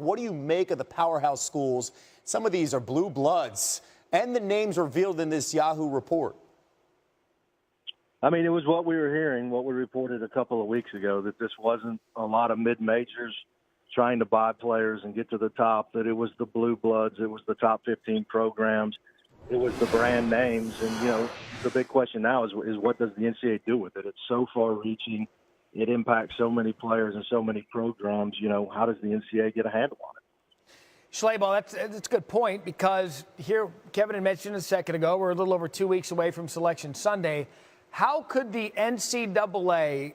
What do you make of the powerhouse schools? Some of these are blue bloods, and the names revealed in this Yahoo report. I mean, it was what we were hearing, what we reported a couple of weeks ago, that this wasn't a lot of mid-majors trying to buy players and get to the top, that it was the blue bloods, it was the top 15 programs, it was the brand names. And, the big question now is what does the NCAA do with it? It's so far-reaching. It impacts so many players and so many programs. How does the NCAA get a handle on it? Schlabel, that's a good point, because here, Kevin had mentioned a second ago, we're a little over 2 weeks away from Selection Sunday. How could the NCAA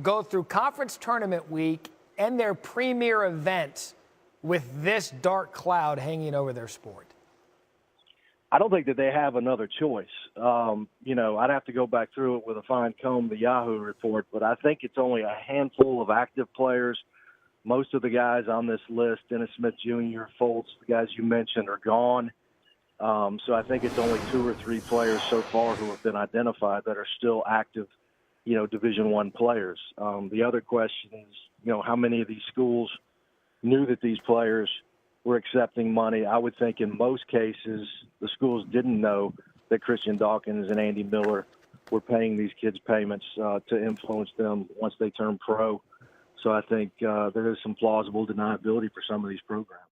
go through conference tournament week and their premier events with this dark cloud hanging over their sport? I don't think that they have another choice. I'd have to go back through it with a fine comb, the Yahoo report, but I think it's only a handful of active players. Most of the guys on this list, Dennis Smith Jr., Fultz, the guys you mentioned, are gone. So I think it's only 2 or 3 players so far who have been identified that are still active, Division I players. The other question is, how many of these schools knew that these players were accepting money? I would think in most cases the schools didn't know that Christian Dawkins and Andy Miller were paying these kids payments to influence them once they turn pro. So I think there is some plausible deniability for some of these programs.